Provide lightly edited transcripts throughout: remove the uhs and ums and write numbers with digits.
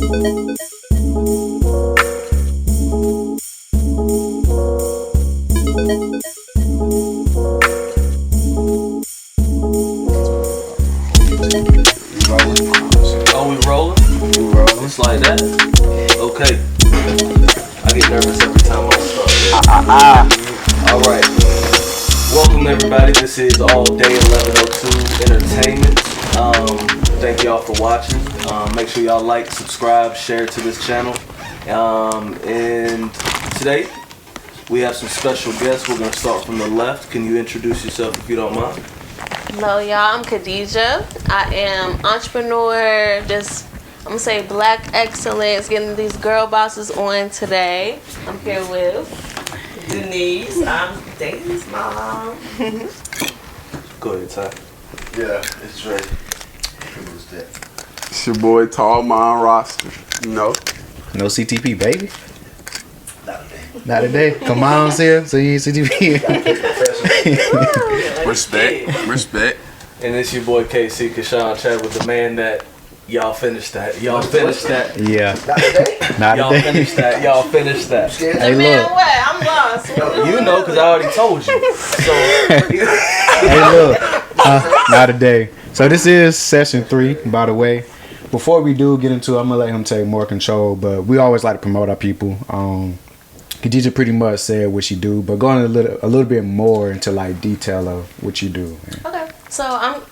It's like that. Okay. I get nervous every time I start. Alright. Welcome everybody. This is All Day 1102 Entertainment. Thank y'all for watching. Make sure y'all like, subscribe, share to this channel. And today we have some special guests. We're going to start from the left. Can you introduce yourself if you don't mind? Hello y'all, I'm Khadijah. I am entrepreneur, I'm gonna say black excellence, getting these girl bosses on today. I'm here with Denise. I'm Dayton's mom. Go ahead, Ty. Yeah, it's Dre. Who was that? It's your boy Tall Mind Roster. You know? No CTP, baby. Not today. Not today. Come on, here. So you ain't CTP. Respect. And it's your boy KC Kashawn Chad with the man that y'all finished that. Y'all finished that. Yeah. Not today? Not Y'all today. finished that. Y'all finished that. Scared? Hey, man, look. what? I'm lost. You know, because I already told you. So, Hey, look. Not today. So this is session 3, by the way. Before we do get into it, I'm going to let him take more control. But we always like to promote our people. Khadijah pretty much said what she do. But going a little bit more into like detail of what you do. Okay. So I'm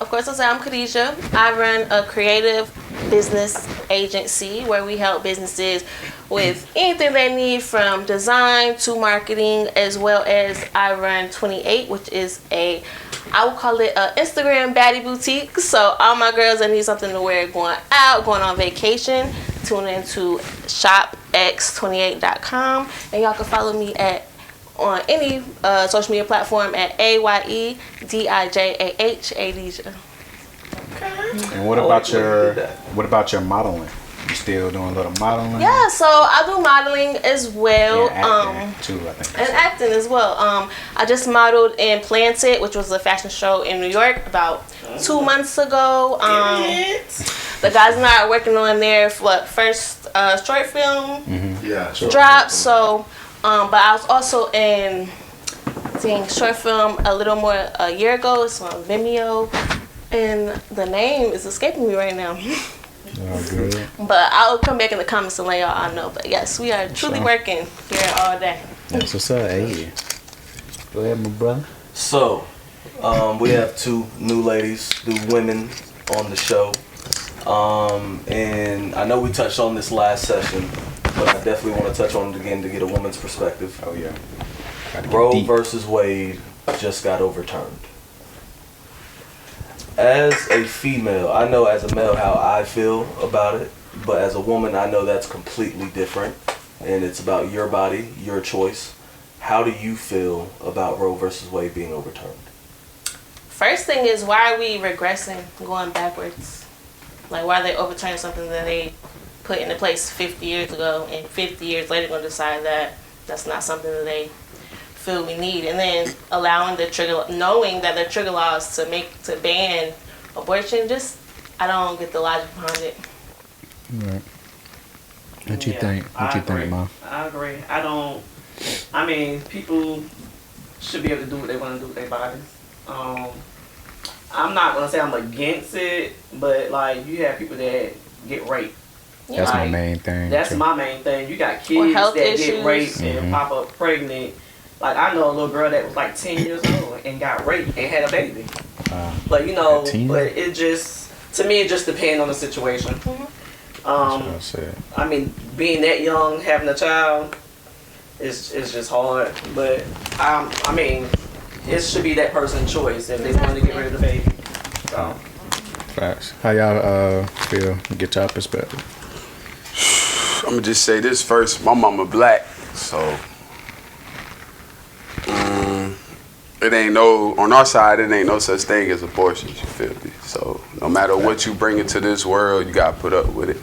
Khadijah. I run a creative business agency where we help businesses with anything they need from design to marketing, as well as I run 28, which is I would call it an Instagram baddie boutique. So all my girls that need something to wear going out, going on vacation, tune into shopx28.com, and y'all can follow me on any social media platform at AYEDIJAH Adija. And what about your modeling? You still doing a little modeling? Yeah, so I do modeling as well. And acting too, I think. And acting as well. I just modeled in Planted, which was a fashion show in New York about 2 months ago. The guys and I are working on their first short film drop. So, but I was also in short film a little more a year ago. It's on Vimeo, and the name is escaping me right now. Oh, good. But I'll come back in the comments and let y'all know. But yes, we are truly working here all day. That's what's up. Hey. Go ahead, my brother. So, we have 2 new ladies, 2 women on the show. And I know we touched on this last session, but I definitely want to touch on it again to get a woman's perspective. Oh, yeah. Roe versus Wade just got overturned. As a female, I know as a male how I feel about it, but as a woman, I know that's completely different, and it's about your body, your choice. How do you feel about Roe versus Wade being overturned? First thing is, why are we regressing, going backwards? Like, why are they overturning something that they put into place 50 years ago, and 50 years later going to decide that that's not something that they feel we need, and then allowing knowing that the trigger laws to ban abortion, I don't get the logic behind it. Right. What you think? What you think, Mom? I agree. I mean, people should be able to do what they want to do with their bodies. I'm not gonna say I'm against it, but like, you have people that get raped. That's my main thing. That's too. my main thing. You got kids that issues. get raped and pop up pregnant. Like, I know a little girl that was like 10 years old and got raped and had a baby. But it just, to me, it just depends on the situation. I mean, being that young, having a child, is just hard. But I mean, it should be that person's choice if they want to get rid of the baby. So. Facts. How y'all feel? Get y'all perspective. I'm gonna just say this first. My mama black, so it ain't on our side, it ain't no such thing as abortion, you feel me? So no matter what you bring into this world, you gotta put up with it.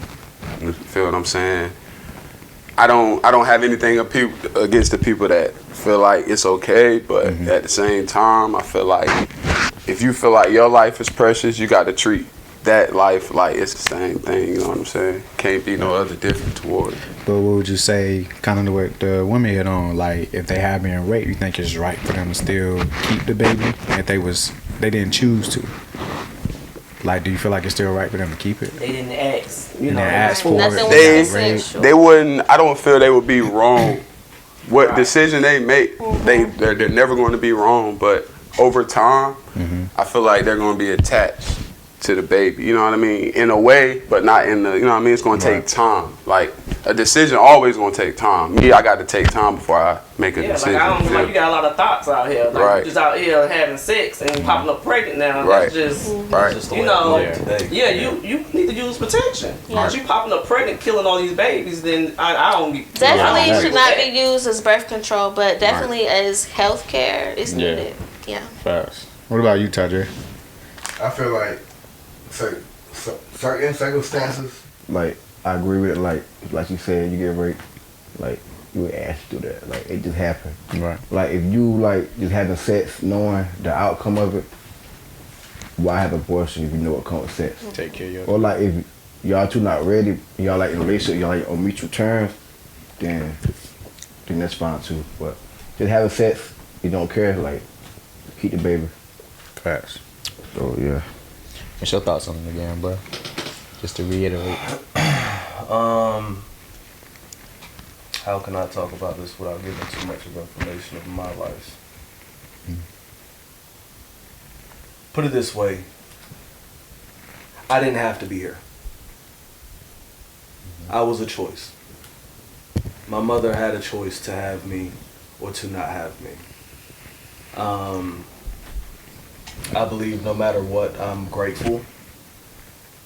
You feel what I'm saying? I don't have anything against the people that feel like it's okay, but at the same time, I feel like if you feel like your life is precious, you gotta treat that life, like, it's the same thing, you know what I'm saying? Can't be no other different toward it. But what would you say, kind of what the women hit on, like, if they have been raped, you think it's right for them to still keep the baby if they didn't choose to? Like, do you feel like it's still right for them to keep it? They didn't ask. You And know, they asked for Nothing it. was consensual. They wouldn't, I don't feel they would be wrong. What decision they make, they're never going to be wrong, but over time, I feel like they're going to be attached to the baby, you know what I mean? In a way, but not in the, you know what I mean? It's going to take time. Like, a decision always going to take time. Me, I got to take time before I make a decision. Like, I don't like you got a lot of thoughts out here. Like, Right. you just out here having sex and popping up pregnant now. Right. That's just, Right. Just the you way know, I feel today. you need to use protection. Because you popping up pregnant, killing all these babies, then I don't get. Definitely I don't should agree not with be used as birth control, but definitely as health care is Yeah. needed. Yeah. Facts. What about you, Tajay? I feel like certain circumstances, like, I agree with it. Like you said, you get raped, like, you would ask to do that. Like, it just happened. Right. Like, if you, like, just having sex, knowing the outcome of it, why have abortion if you know what comes with sex? Take care of your. Or, like, if y'all two not ready, y'all, like, in a relationship, y'all, like, on mutual terms, then that's fine, too. But just having sex, you don't care, like, keep the baby. Facts. So, yeah. What's your thoughts on it again, bro? Just to reiterate. How can I talk about this without giving too much of information of my life? Put it this way. I didn't have to be here. I was a choice. My mother had a choice to have me or to not have me. I believe no matter what, I'm grateful.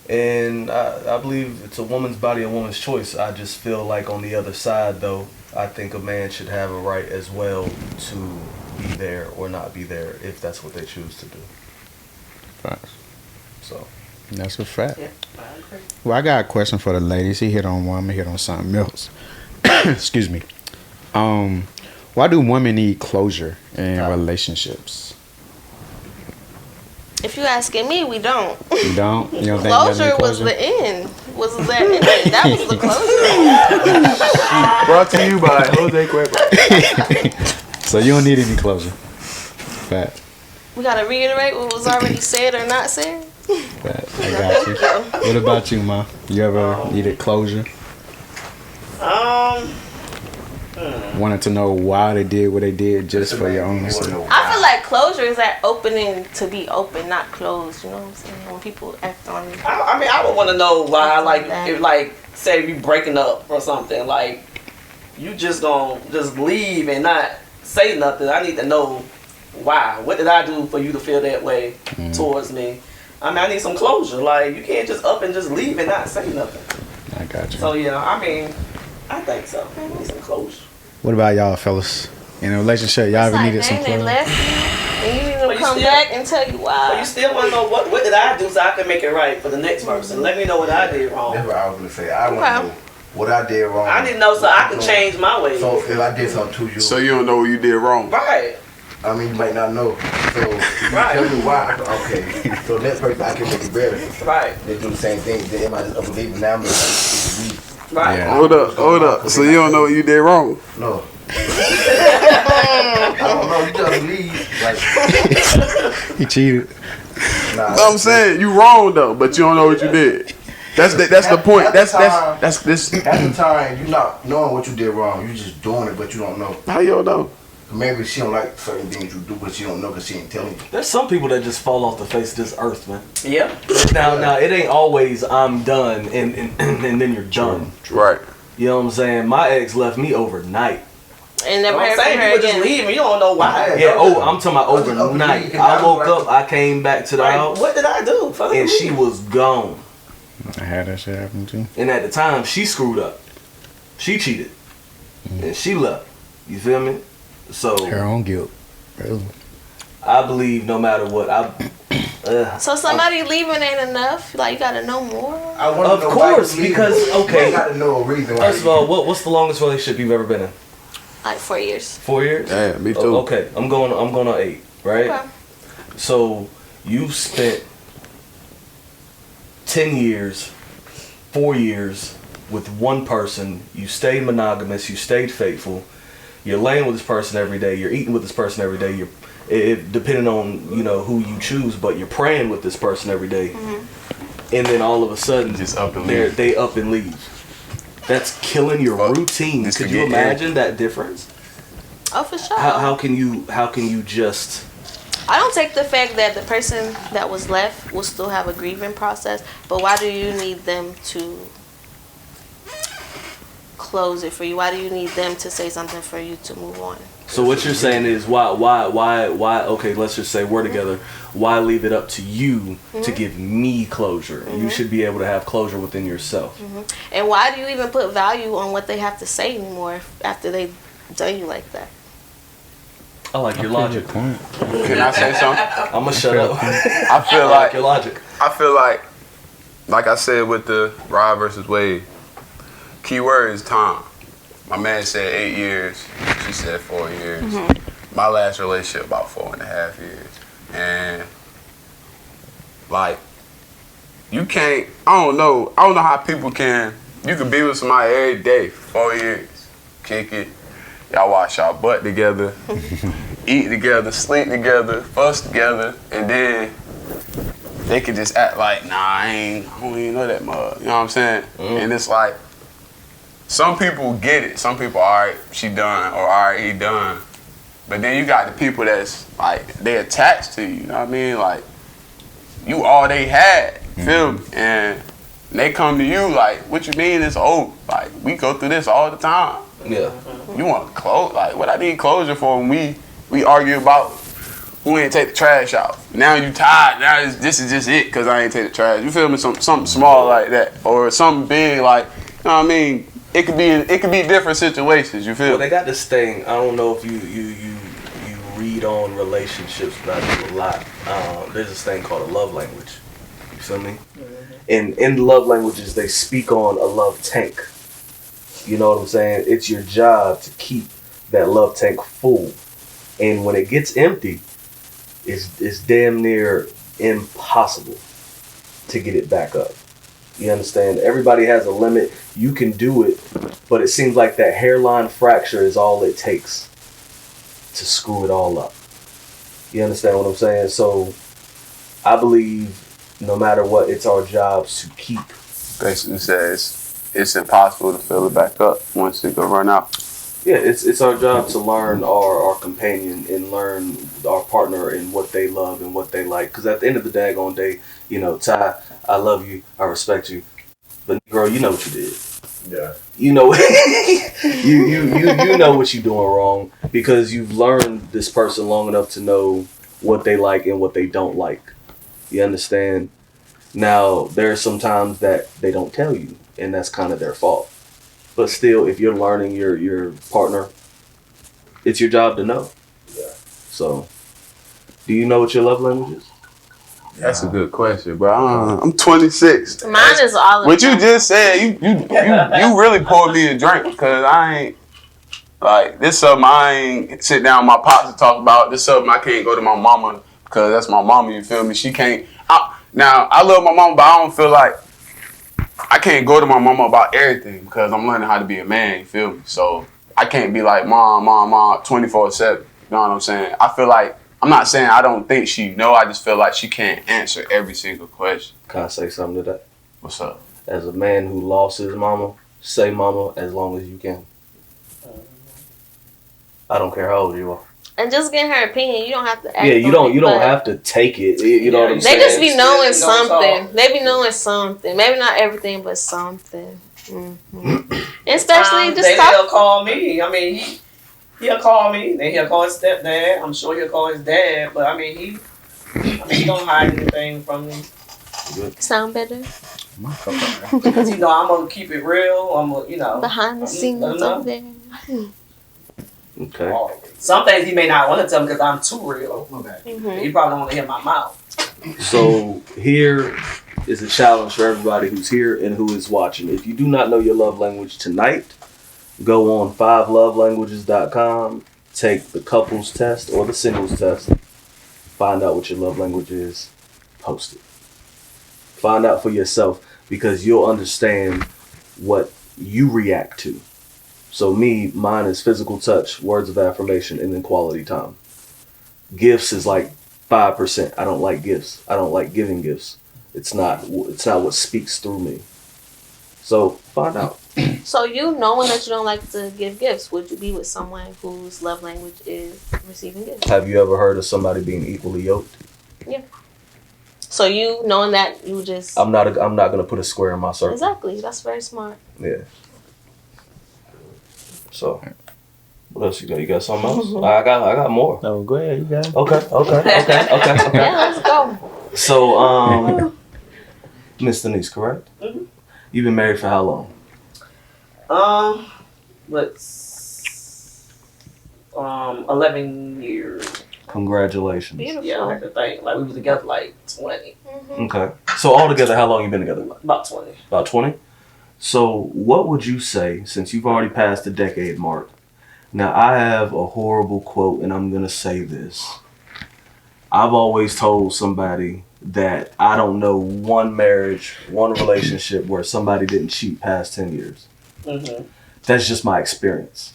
And I believe it's a woman's body, a woman's choice. I just feel like on the other side, though, I think a man should have a right as well to be there or not be there if that's what they choose to do. Facts. So. That's a fact. Yeah, I agree. Well, I got a question for the ladies. He hit on one, I'm gonna hit on something else. Excuse me. Why do women need closure in relationships? If you asking me, we don't. You don't? You don't think you Closure need was closure? the end. Was the end. That was the closure. Brought to you by Jose Cuervo. So you don't need any closure. Fact. We gotta reiterate what was already said or not said. Fact. I got you. What about you, Ma? You ever needed closure? Wanted to know why they did what they did just for your own sake? I feel like closure is that opening to be open, not closed. You know what I'm saying? When people act on it. I mean, I would want to know why, like, if, like, say you breaking up or something, like, you just gonna just leave and not say nothing. I need to know why. What did I do for you to feel that way towards me? I mean, I need some closure. Like, you can't just up and just leave and not say nothing. I got you. So, yeah, I mean, I think so. I need some closure. What about y'all, fellas? In a relationship, y'all ever It's like, needed some dang, they closure? left you, and you need But to you come still- back and tell you But why. you still want to know what did I do so I can make it right for the next person. Let me know what I did wrong. That's what I was gonna say. I want Okay. to know what I did wrong. I didn't know so I could change my ways. So if I did something to you, So you don't know what you did wrong. Right. I mean, you might not know. So if you Right. tell me why, okay. So next person I can make it better. Right. They do the same thing. They might just believe it now, but it's me. Right. Yeah. Hold up. So you don't know what you did wrong. No. I don't know. You just leave. Like, He cheated. nah. No, I'm saying you wrong though, but you don't know what you did. That's the point. That's this. At the time, you not knowing what you did wrong. You just doing it, but you don't know. How you don't know? Maybe she don't like certain things you do, but she don't know because she ain't telling you. There's some people that just fall off the face of this earth, man. Yeah. Now it ain't always I'm done and then you're done. Right. You know what I'm saying? My ex left me overnight. And never I'm heard from saying her people just again. leave and you don't know why. Yeah, I'm talking about overnight. I woke up, I came back to the Like, house, what did I do? For and she was gone. I had that shit happen too. And at the time, she screwed up. She cheated. And she left. You feel me? So Her own guilt. Really. I believe no matter what, So somebody leaving ain't enough? Like, you gotta know more? I want Of to know course, why you because, leaving. okay. You got to know a reason why. First of all, what's the longest relationship you've ever been in? Like 4 years. 4 years? Yeah, me too. Oh, okay, I'm going on 8, right? Okay. So you spent 10 years, 4 years with one person, you stayed monogamous, you stayed faithful, you're laying with this person every day, you're eating with this person every day, depending on, who you choose, but you're praying with this person every day. And then all of a sudden, Just up and they up and leave. That's killing your routine. Could you imagine that difference? Oh, for sure. How can you just... I don't take the fact that the person that was left will still have a grieving process, but why do you need them to close it for you? Why do you need them to say something for you to move on? So what you're saying is why okay, let's just say we're together. Why leave it up to you to give me closure? You should be able to have closure within yourself. And why do you even put value on what they have to say anymore after they've done you like that? I like your logic. Can I say something? I'm gonna shut up. I feel I like your logic. I feel like I said with the Rob versus Wade, key word is time. My man said 8 years. She said 4 years. My last relationship about 4.5 years. And like, you can't. I don't know how people can. You can be with somebody every day for 4 years, kick it. Y'all wash y'all butt together, eat together, sleep together, fuss together, and then they can just act like, nah, I don't even know that much. You know what I'm saying? And it's like, some people get it. Some people, all right, she done, or all right, he done. But then you got the people that's like, they attached to you. You know what I mean? Like, you all they had. Feel me? And they come to you like, what you mean it's over? Like, we go through this all the time. Yeah. You want close? Like, what I need closure for when we argue about who ain't take the trash out. Now you tired. Now this is just it because I ain't take the trash. You feel me? Something small like that, or something big like, you know what I mean? It could be different situations. You feel? Well, they got this thing. I don't know if you read on relationships, but I do a lot. There's this thing called a love language. You feel me? And in the love languages, they speak on a love tank. You know what I'm saying? It's your job to keep that love tank full. And when it gets empty, it's damn near impossible to get it back up. You understand? Everybody has a limit. You can do it, but it seems like that hairline fracture is all it takes to screw it all up. You understand what I'm saying? So I believe no matter what, it's our jobs to keep. Basically says it's impossible to fill it back up once it go run out. Yeah, it's our job to learn our companion and learn our partner and what they love and what they like. Because at the end of the daggone day, Ty, I love you, I respect you, but girl, you know what you did. Yeah. You know, you know what you're doing wrong because you've learned this person long enough to know what they like and what they don't like. You understand? Now, there are some times that they don't tell you, and that's kind of their fault. But still, if you're learning your partner, it's your job to know. Yeah. So, do you know what your love language is? That's a good question, bro. I'm 26. Mine is all of What you just said, you really poured me a drink because I ain't like this. Something I ain't sit down with my pops to talk about. This something I can't go to my mama because that's my mama. You feel me? She can't. Now I love my mama, but I don't feel like I can't go to my mama about everything because I'm learning how to be a man. You feel me? So I can't be like mom 24/7. You know what I'm saying? I feel like. I'm not saying I don't think she know. I just feel like she can't answer every single question. Can I say something to that? What's up? As a man who lost his mama, say mama as long as you can. I don't care how old you are. And just getting her opinion, you don't have to act. Yeah, you don't have to take it. You know what I'm saying? They just be knowing something. They be knowing something. Maybe not everything, but something. Especially just talk. They'll call me. I mean, he'll call me. Then he'll call his stepdad. I'm sure he'll call his dad. But I mean, he don't hide anything from me. Sound better? Because I'm gonna keep it real. I'm gonna, behind the scenes over there. Okay. Some things he may not want to tell me because I'm too real. He probably don't want to hear my mouth. So here is a challenge for everybody who's here and who is watching. If you do not know your love language tonight, go on 5lovelanguages.com, take the couples test or the singles test, find out what your love language is, post it. Find out for yourself, because you'll understand what you react to. So mine is physical touch, words of affirmation, and then quality time. Gifts is like 5%. I don't like gifts. I don't like giving gifts. It's not what speaks through me. So find out. So you knowing that you don't like to give gifts, would you be with someone whose love language is receiving gifts? Have you ever heard of somebody being equally yoked? Yeah. So you knowing that you just I'm not gonna put a square in my circle. exactly. That's very smart. Yeah. So, what else you got? You got something else? I got more. No, go ahead. You got it. Okay. Yeah, let's go. So, Miss Denise, correct? Mhm. You've been married for how long? What's 11 years. Congratulations. Beautiful. Yeah, I have to think. Like we was together like 20. Okay. So altogether, how long you been together? About 20. About 20? So what would you say, since you've already passed the decade mark? Now, I have a horrible quote, and I'm going to say this. I've always told somebody that I don't know one marriage, one relationship where somebody didn't cheat past 10 years. Mm-hmm. That's just my experience.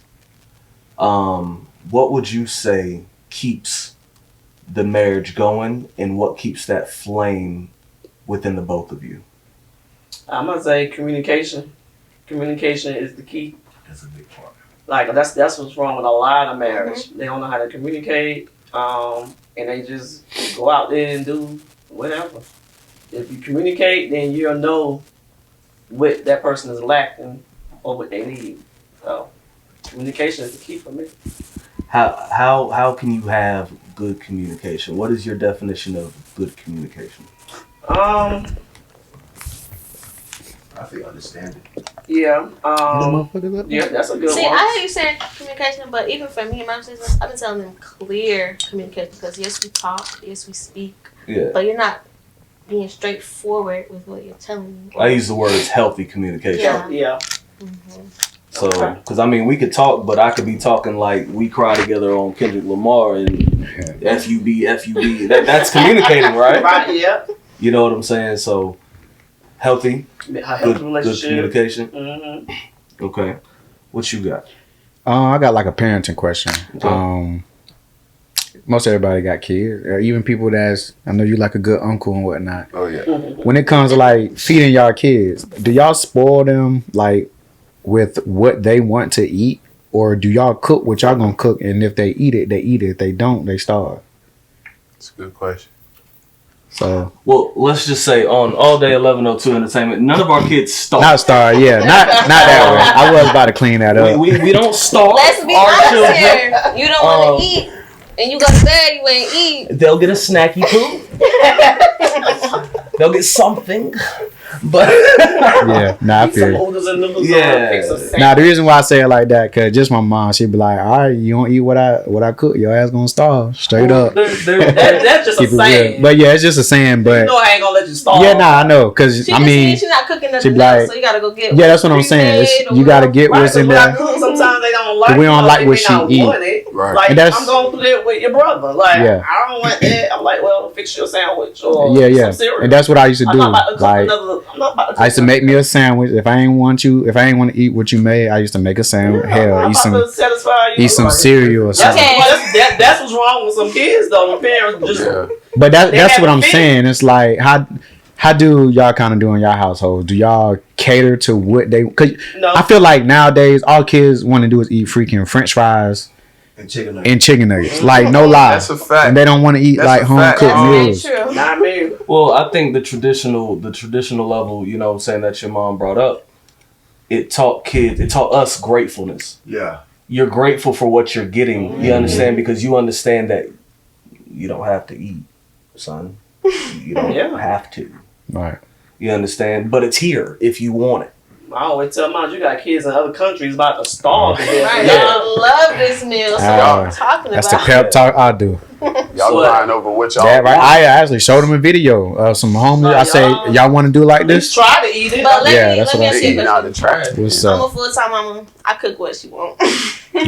What would you say keeps the marriage going, and what keeps that flame within the both of you? I'm gonna say communication. Communication is the key. That's a big part. Like that's what's wrong with a lot of marriage. They don't know how to communicate, and they just go out there and do whatever. If you communicate, then you'll know what that person is lacking or what they need. So communication is the key for me. How can you have good communication? What is your definition of good communication? I feel understanding. Yeah. Yeah, that's a good See, one. I hear you saying communication, but even for me and my sisters, I've been telling them clear communication, because yes, we talk, yes, we speak, Yeah. but you're not being straightforward with what you're telling me. I use the words healthy communication. Yeah. Yeah. So, Okay. because I mean, we could talk, but I could be talking like we cry together on Kendrick Lamar and FUB. That's communicating, right? Right. Yeah. You know what I'm saying? So, healthy, A healthy good relationship. communication. Mm-hmm. Okay. What you got? I got like a parenting question. Okay. Most everybody got kids, or even people that's, I know you like a good uncle and whatnot. Oh yeah. When it comes to like feeding y'all kids, do y'all spoil them like with what they want to eat, or do y'all cook what y'all gonna cook, and if they eat it, they eat it. If they don't, they starve? That's a good question. So Well, let's just say on All Day 1102 Entertainment, none of our kids starve. not starve, yeah, not that way. I was about to clean that up. We don't starve Let's be our honest children. here. You don't want to eat, and you go to bed, you ain't eat. They'll get a snacky poo. They'll get something. But Yeah, nah, I feel it. Yeah. Now the reason why I say it like that, cause just my mom, she'd be like, "All right, you don't eat what I cook, your ass gonna starve straight up." That's just Keep a it saying. real. But yeah, it's just a saying. But You know I ain't gonna let you starve. yeah, nah, I know, cause She I just mean, she's not cooking she nothing be like, else, so you gotta go get. yeah, that's what I'm saying. It's, you gotta get Right, what's in when I there. cook, sometimes they don't like. We don't it, like they what may she not eat. want it. Right. Like And that's- I'm going through that with your brother. Like Yeah. I don't want that. I'm like, well, fix your sandwich or Yeah, some cereal. and that's what I used to I'm do. not about to cook Like, another. I'm not about to cook I used to make me a sandwich. If I ain't want to eat what you made, I used to make a sandwich. Hell, I'm eat about some to satisfy you. eat some Like, cereal or That's, something. Okay. that's what's wrong with some kids though. The parents just Yeah. But They that's have what a I'm fit. saying. It's like how do y'all kind of do in your household? Do y'all cater to what they? Cause no. I feel like nowadays all kids want to do is eat freaking French fries And chicken nuggets. and chicken nuggets. Like no lie, That's a fact. and they don't want to eat That's like a home fact. cooked That's meals. very true. Not me. Well, I think the traditional level, you know what I'm saying, that your mom brought up, it taught us gratefulness. Yeah. You're grateful for what you're getting. You understand? Because you understand that you don't have to eat, son. You don't Yeah. have to. Right. You understand? But it's here if you want it. I always tell mom, you got kids in other countries about to starve to death. Right, Yeah. y'all love this meal. So what I'm talking That's about. the pep talk I do. Y'all So, crying over what y'all That right. want. I actually showed them a video of some homies. I say, y'all want to do like At least this? try to eat it. But let Yeah, me that's let what me I'm ask you a Eating out question. the trash. What's I'm a up? full time mama. I cook what she want.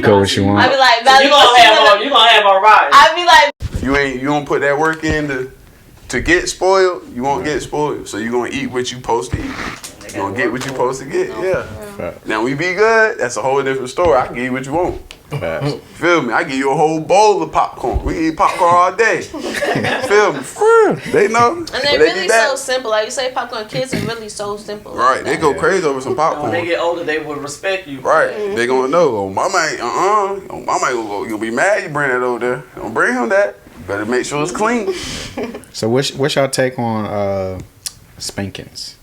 Go what you I want. be like, you gonna have a ride. I be like, You don't put that work in to to get spoiled, you won't get spoiled. So you're gonna eat what you supposed to eat. You're gonna get what you supposed to get. Yeah. Now we be good. That's a whole different story. I can give you what you want. Feel me? I give you a whole bowl of popcorn. We eat popcorn all day. Feel me? They know. And they're really so simple. Like you say, popcorn. Kids are really so simple. Right. They go crazy over some popcorn. When they get older, they will respect you. Right. They gonna know. Oh, mama ain't. Oh, mama ain't gonna go. You gonna be mad you bring that over there. Don't bring him that. Better make sure it's clean. So what's y'all take on spankings?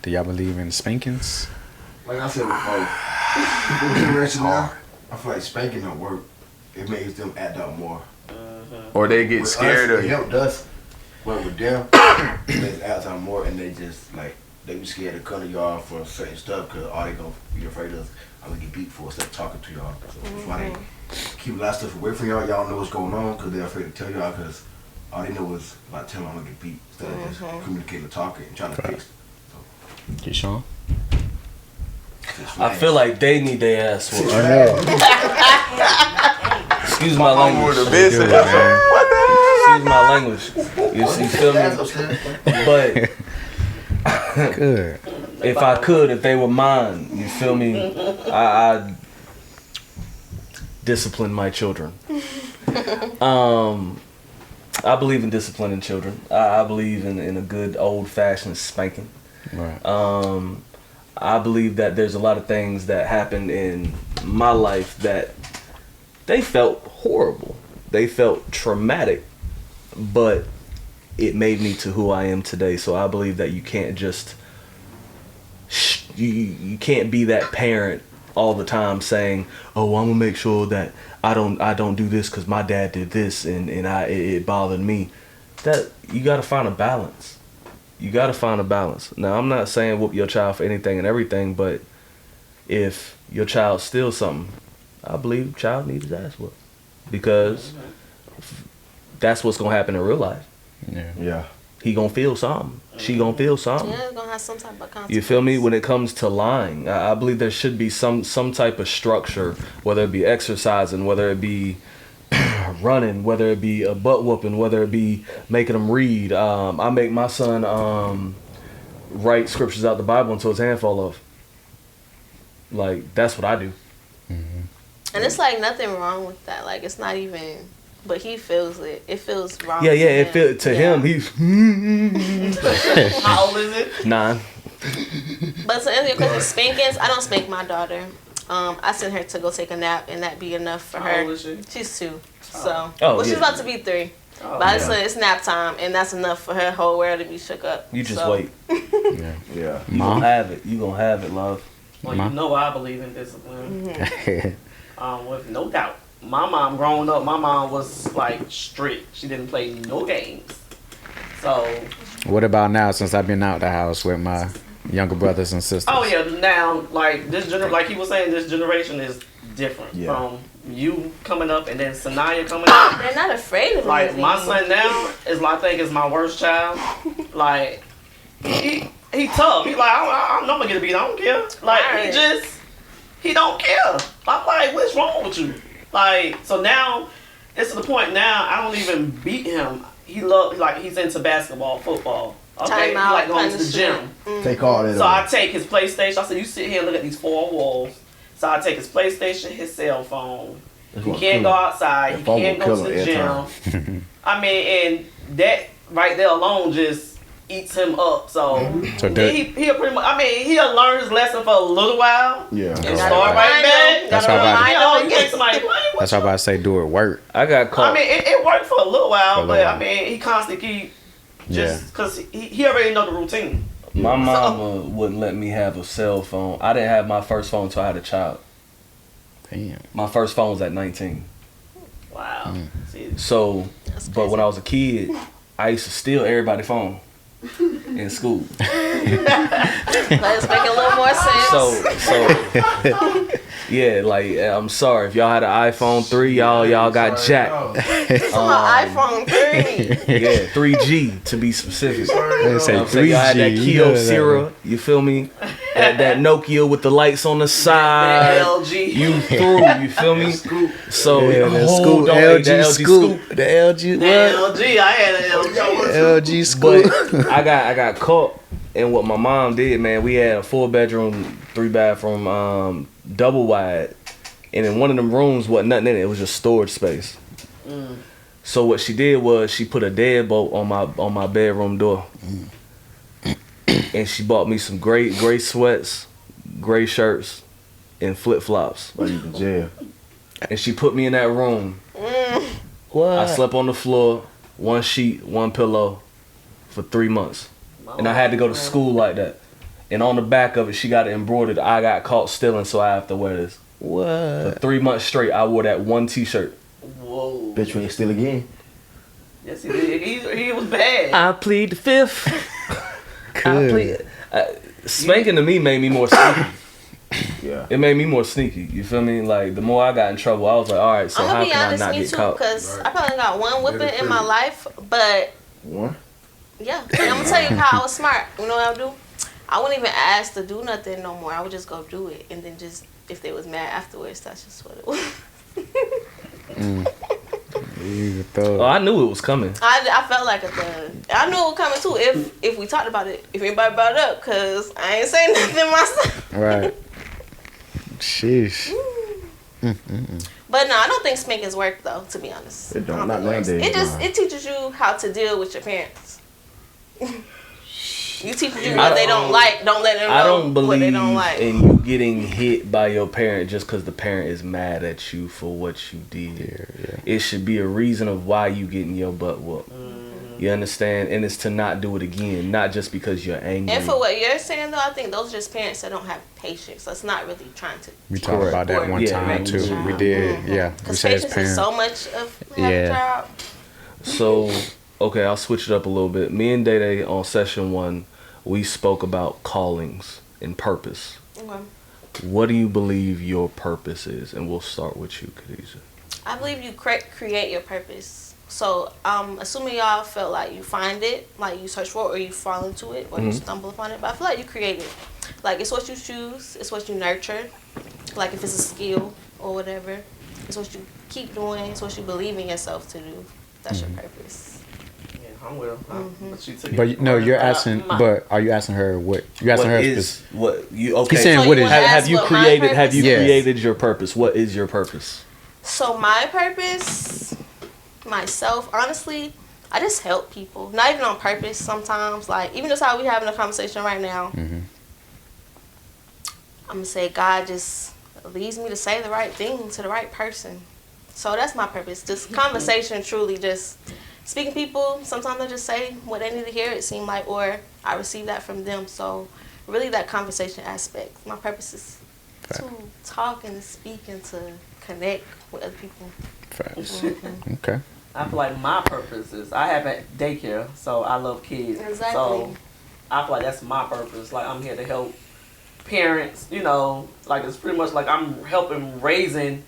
Do y'all believe in spankings? Like I said before, people generation now, I feel like spanking don't work. It makes them act out more. Or they get With scared us, of it you. helped us, but with them, it makes act out more, and they just like they be scared to come to y'all for certain stuff because all they gonna be afraid of, I'm gonna get beat for instead of talking to y'all. So that's why they keep a lot of stuff away from y'all. Y'all know what's going on because they're afraid to tell y'all because all they know is about telling them I'm gonna get beat instead of just communicating, talking, and trying to fix it. You Sean? I feel like they need their ass whooped. Excuse my language. Excuse my language. You feel me? But Good. if I could, if they were mine, you feel me? I'd discipline my children. I believe in disciplining children. I believe in a good old-fashioned spanking. Right. I believe that there's a lot of things that happened in my life that they felt horrible. They felt traumatic, but it made me to who I am today. So I believe that you can't just you can't be that parent all the time saying, "Oh, I'm gonna make sure that I don't do this because my dad did this and it bothered me." That you got to find a balance. You got to find a balance. Now, I'm not saying whoop your child for anything and everything, but if your child steals something, I believe the child needs his ass whooped because that's what's gonna happen in real life. Yeah. He gonna feel something. She gonna feel something. Yeah, it's gonna have some type of consequence. You feel me? When it comes to lying, I believe there should be some type of structure, whether it be exercising, whether it be running, whether it be a butt whooping, whether it be making them read. I make my son write scriptures out the Bible until his hand fall off. Like, that's what I do. And it's like nothing wrong with that. Like, it's not even. But he feels it. It feels wrong. Yeah, it feel to him. He's How old is it? 9. But to answer your question, spankings, I don't spank my daughter. I send her to go take a nap, and that be enough for her. How old is she? She's 2. So, she's about to be 3. But I just said it's nap time, and that's enough for her whole world to be shook up. You just wait. Yeah. You gonna have it. You gonna have it, love. Well, you know I believe in discipline. With no doubt. My mom, growing up, my mom was like strict. She didn't play no games. So. What about now? Since I've been out the house with my younger brothers and sisters. Oh yeah, now like like he was saying, this generation is different from you coming up and then Sanaya coming up. They're not afraid of like anything. my son now is I think is my worst child. Like he tough. He like I'm gonna get a beat. I don't care. Like he don't care. I'm like, what's wrong with you? Like, so now it's to the point now I don't even beat him. He's into basketball, football. Okay, he like going to the gym. Take all that. So I take his PlayStation. I said, you sit here and look at these 4 walls. So I take his PlayStation, his cell phone. He can't go outside. He can't go to the gym. I mean, and that right there alone just eats him up. So he'll pretty much. I mean, he'll learn his lesson for a little while. Yeah. And start right back. That's how you think somebody playing with That's how I say do it work. I got caught. I mean, it worked for a little while, but I mean, he constantly keep just because he already know the routine. My mama wouldn't let me have a cell phone. I didn't have my first phone until I had a child. Damn. My first phone was at 19. Wow. So, but when I was a kid, I used to steal everybody's phone in school. Let's make a little more sense. So yeah, like I'm sorry if y'all had an iPhone 3, y'all got jacked. iPhone 3. Yeah, 3G to be specific. They say Y'all had that 3G. Kyocera, you feel me? that Nokia with the lights on the side. That LG. You through, you feel me? So Yeah, that hold scoop, on, LG that LG scoop. The LG, That what? LG, I had an LG. LG scoop. But I got caught in what my mom did, man. We had a 4-bedroom, 3-bathroom, double wide, and in one of them rooms wasn't nothing in it. It was just storage space. So what she did was she put a deadbolt on my bedroom door, and she bought me some gray sweats, gray shirts, and flip flops. Like you in jail. And she put me in that room. What? I slept on the floor, one sheet, one pillow, for 3 months. And I had to go to school like that. And on the back of it, she got it embroidered. I got caught stealing, so I have to wear this. What? For 3 months straight, I wore that one T-shirt. Whoa. Bitch, you ain't steal again. Yes, he did. He was bad. I plead the fifth. Good. Spanking to me made me more sneaky. Yeah. It made me more sneaky. You feel me? Like the more I got in trouble, I was like, all right, so I'm how gonna be can I honest, not me get too, caught? because I probably got one whipping in my life, but One? yeah. And I'm gonna tell you how I was smart. You know what I would do? I wouldn't even ask to do nothing no more. I would just go do it, and then just if they was mad afterwards, that's just what it was. Oh, I knew it was coming. I felt like a thug. I knew it was coming too if we talked about it. If anybody brought it up, cause I ain't saying nothing myself. Right. Sheesh. But no, I don't think spankings work though. To be honest, It don't. I don't Not think it works. nowadays, It just nah. it teaches you how to deal with your parents. You teach you I what they don't- don't like. Don't let them know I don't what they believe don't like. in you getting hit by your parent just because the parent is mad at you for what you did. It should be a reason of why you getting your butt whooped. You understand? And it's to not do it again, not just because you're angry. And for what you're saying though, I think those are just parents that don't have patience. That's not really trying to. We talked about that one Yeah, time man, too. child. We did. Yeah. We Because said as patience is parents. so much of having a child. So, okay, I'll switch it up a little bit. Me and Day on session 1, we spoke about callings and purpose. Okay. What do you believe your purpose is? And we'll start with you, Khadijah. I believe you create your purpose. So, assuming y'all felt like you find it, like you search for it, or you fall into it, or you stumble upon it, but I feel like you create it. Like, it's what you choose, it's what you nurture. Like, if it's a skill or whatever, it's what you keep doing, it's what you believe in yourself to do. That's your purpose. Yeah, I'm with him. But she took But it no, you're right asking. out my- But are you asking her what? You asking her? what you okay? He's saying So what you is? wanna have ask you what my created? Have you purpose is? created your purpose? What is your purpose? So, my purpose, myself, honestly, I just help people. Not even on purpose sometimes. Like, even just how we having a conversation right now. I'm going to say God just leads me to say the right thing to the right person. So that's my purpose. Just conversation, truly just speaking to people. Sometimes I just say what they need to hear, it seemed like, or I receive that from them. So really that conversation aspect. My purpose is to talk and speak and to connect with other people. Facts. Okay. I feel like my purpose is I have a daycare, so I love kids. Exactly. So I feel like that's my purpose. Like I'm here to help parents. You know, like it's pretty much like I'm helping raising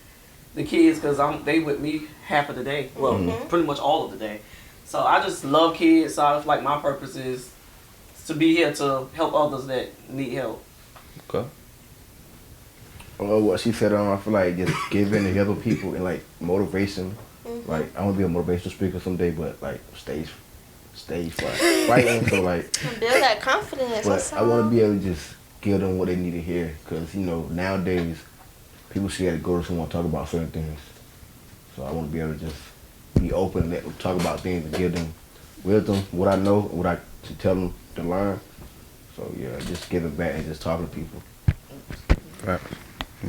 the kids because they with me half of the day. Well, pretty much all of the day. So I just love kids. So I feel like my purpose is to be here to help others that need help. Okay. Well, what she said, I feel like just giving to other people and like motivation. Like I want to be a motivational speaker someday, but like stage fighting. So like, Build that confidence. but I want to be able to just give them what they need to hear, because you know nowadays people should have to go to someone to talk about certain things. So I want to be able to just be open and let them talk about things and give them wisdom, what I know, what I should tell them to learn. So yeah, just giving back and just talking to people. Right.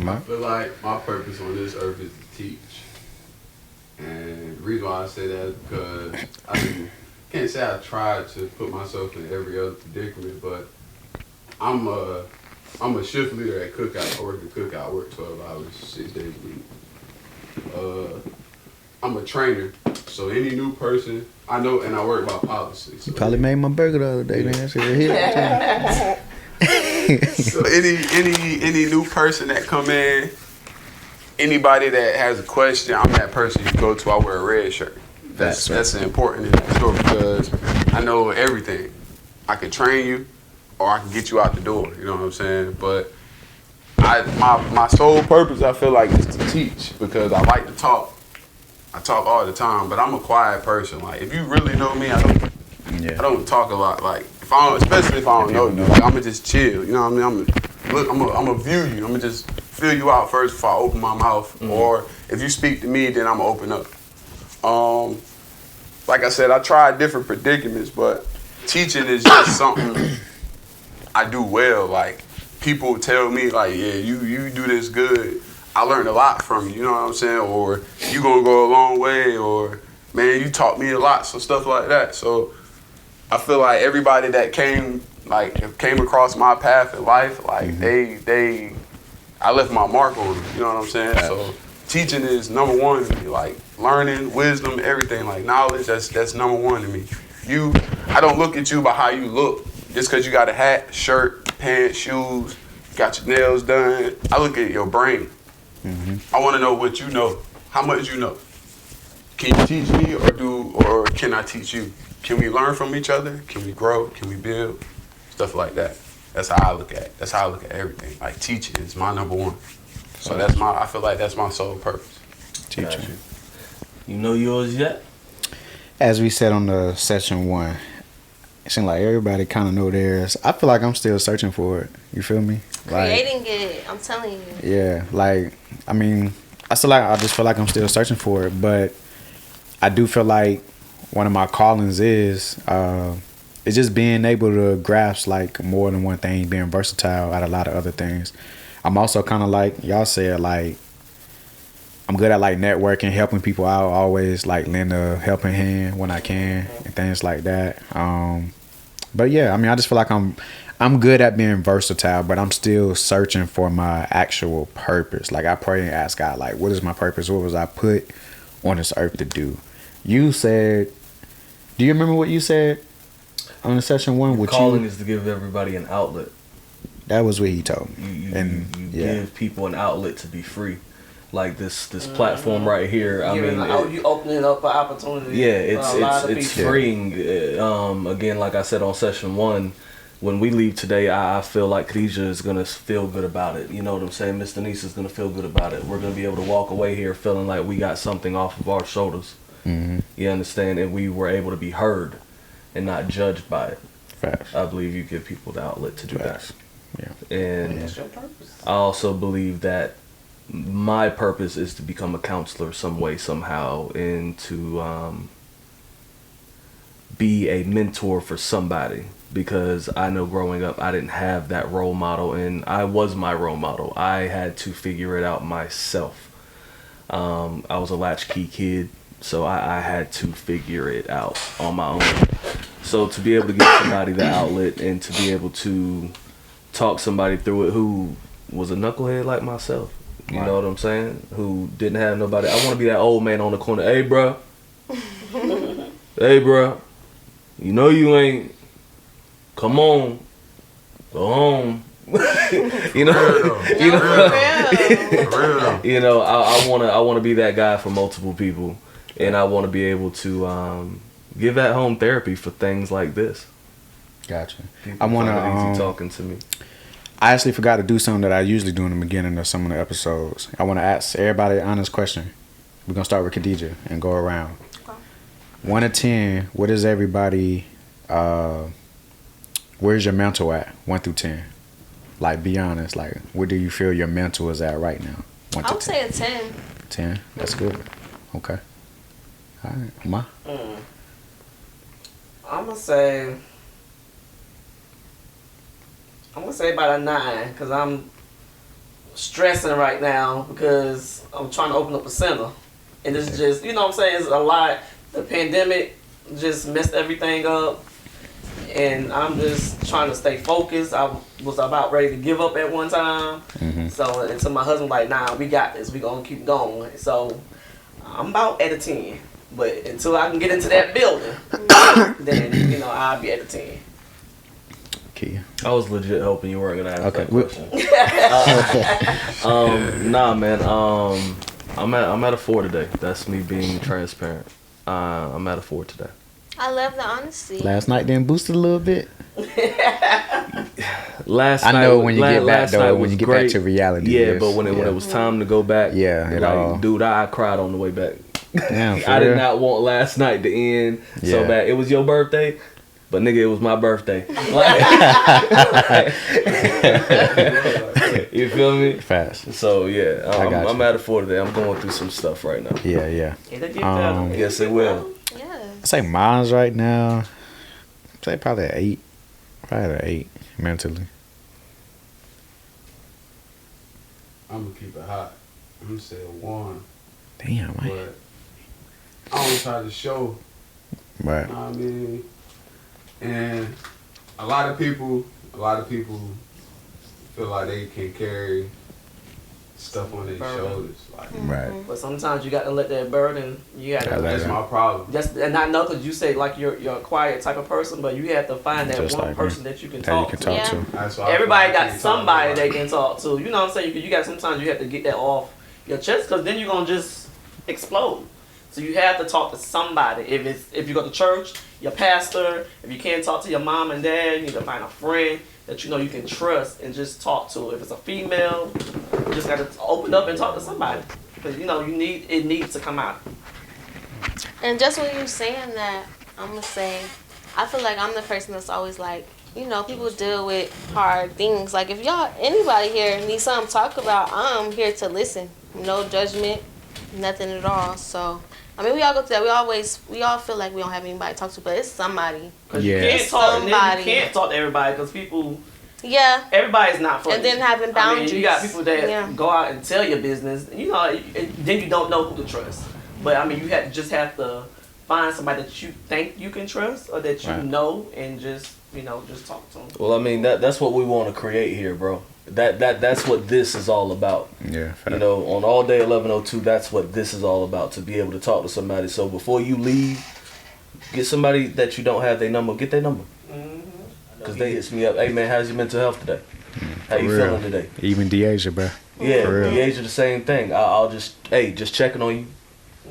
I feel like my purpose on this earth is to teach. And the reason why I say that is because can't say I tried to put myself in every other predicament, but I'm a shift leader at Cookout. I work at Cookout. I work 12 hours, 6 days a week. I'm a trainer, so any new person I know, and I work by policy. So Probably made my burger the other day, man. That shit hit. So any new person that come in, anybody that has a question, I'm that person you go to. I wear a red shirt. That's important in the store because I know everything. I can train you, or I can get you out the door. You know what I'm saying? But my sole purpose, I feel like, is to teach because I like to talk. I talk all the time, but I'm a quiet person. Like, if you really know me, I don't talk a lot. Like, especially if I don't know you, like, I'ma just chill. You know what I mean? I'ma view you. I'ma just feel you out first before I open my mouth. Or if you speak to me, then I'ma open up. Like I said, I tried different predicaments, but teaching is just something I do well. Like, people tell me, like, yeah, you do this good. I learned a lot from you, you know what I'm saying? Or you gonna go a long way, or man, you taught me a lot, so stuff like that. So I feel like everybody that came across my path in life, like I left my mark on them, you know what I'm saying? So teaching is number one to me, like learning, wisdom, everything, like knowledge, that's number one to me. I don't look at you by how you look, just because you got a hat, shirt, pants, shoes, got your nails done. I look at your brain. I want to know what you know, how much you know. Can you teach me or can I teach you? Can we learn from each other? Can we grow? Can we build? Stuff like that. That's how I look at it. That's how I look at everything. Like, teaching is my number one. So I feel like that's my sole purpose. Teaching. You know yours yet? As we said on the session 1, it seems like everybody kind of know theirs. I feel like I'm still searching for it. You feel me? Creating it, I'm telling you. Yeah, like, I mean, I just feel like I'm still searching for it, but I do feel like one of my callings is it's just being able to grasp like more than one thing, being versatile at a lot of other things. I'm also kind of like y'all said, like, I'm good at like networking, helping people out, always like lend a helping hand when I can and things like that. But yeah, I mean, I just feel like I'm good at being versatile, but I'm still searching for my actual purpose. Like, I pray and ask God, like, what is my purpose? What was I put on this earth to do? You said, do you remember what you said on the session 1? Your calling is to give everybody an outlet. That was what he told me. You give people an outlet to be free. Like this platform right here. You opening up an opportunity. Yeah, it's freeing. Again, like I said on session 1, when we leave today, I feel like Khadijah is gonna feel good about it. You know what I'm saying? Miss Denise is gonna feel good about it. We're gonna be able to walk away here feeling like we got something off of our shoulders. You understand? And we were able to be heard and not judged by it. Facts. I believe you give people the outlet to do Facts. that. Yeah. And that's your purpose. I also believe that my purpose is to become a counselor some way, somehow, and to be a mentor for somebody, because I know growing up I didn't have that role model, and I was my role model. I had to figure it out myself. I was a latchkey kid, so I had to figure it out on my own. So to be able to give somebody the outlet and to be able to talk somebody through it who was a knucklehead like myself, you know what I'm saying? Who didn't have nobody. I want to be that old man on the corner. Hey, bro. Hey, bro. You know you ain't. Come on. Go home. You know. You know. I want to be that guy for multiple people, and I want to be able to give at home therapy for things like this. Gotcha. People I want find it to easy talking to me. I actually forgot to do something that I usually do in the beginning of some of the episodes. I want to ask everybody an honest question. We're going to start with Khadijah and go around. Okay. 1 to 10, what is everybody, where's your mental at? 1 through 10. Like, be honest. Like, where do you feel your mental is at right now? 1 to I would 10. say a 10. 10? That's good. Okay. All right. Ma? I'm gonna say about a 9, because I'm stressing right now because I'm trying to open up a center, and it's just, you know what I'm saying, it's a lot. The pandemic just messed everything up, and I'm just trying to stay focused. I was about ready to give up at one time, so until my husband like, nah, we got this, we gonna keep going. So I'm about at a 10, but until I can get into that building, then, you know, I'll be at a 10. Kia. I was legit hoping you weren't gonna ask Okay. that question. Nah, man. I'm at a 4 today. That's me being transparent. I'm at a 4 today. I love the honesty. Last night didn't boost it a little bit. Last I night, know when you get back last night though, when was you get great. back to reality. Yeah, yes. but when it was time to go back, Yeah, it all- like, dude, I cried on the way back. Damn, for I did real? not want last night to end so Yeah. bad. It was your birthday, but nigga, it was my birthday. You feel me? Fast. So yeah, I got I'm you. at a 4 today. I'm going through some stuff right now. Yeah. It'll get Um, better. Yes, it will. Yeah. I say mine's right now. I say probably an 8. Probably an 8 mentally. I'm gonna keep it hot. I'm gonna say a 1. Damn, man. But I don't try to show. Right. You know what I mean? And a lot of people feel like they can carry stuff on their Burden. shoulders. Like, Right. But sometimes you got to let that burden. You got Gotta to. let that's it- my problem. And I know because you say like you're a quiet type of person, but you have to find that Just one like me. person that you can That you talk can to. talk Yeah. to. That's why I feel Everybody like I got can't talk somebody about they it. can talk to. You know what I'm saying? You got sometimes you have to get that off your chest because then you're gonna just explode. So you have to talk to somebody. If you go to church, your pastor. If you can't talk to your mom and dad, you need to find a friend that you know you can trust and just talk to. If it's a female, you just gotta open up and talk to somebody because you know it needs to come out. And just when you saying that, I'm gonna say, I feel like I'm the person that's always like, you know, people deal with hard things. Like if anybody here needs something to talk about, I'm here to listen. No judgment, nothing at all. So, I mean, we all go through that. We all feel like we don't have anybody to talk to, but it's somebody. Cause Yeah. you can't talk. And then Somebody. you can't talk to everybody because people. Yeah. Everybody's not for And you. then having I boundaries. mean, you got people that Yeah. go out and tell your business. You know, then you don't know who to trust. But I mean, you have to find somebody that you think you can trust or that you Right. know, and just talk to them. Well, I mean that's what we want to create here, bro. That's what this is all about. Yeah. Fact. You know, on all day 11:02, that's what this is all about. To be able to talk to somebody. So before you leave, get somebody that you don't have their number. Get their number. Cause they hits me up. Hey man, how's your mental health today? How you For real. feeling today? Even Deasia, bro. Yeah, For real. the age of the same thing. I'll just checking on you.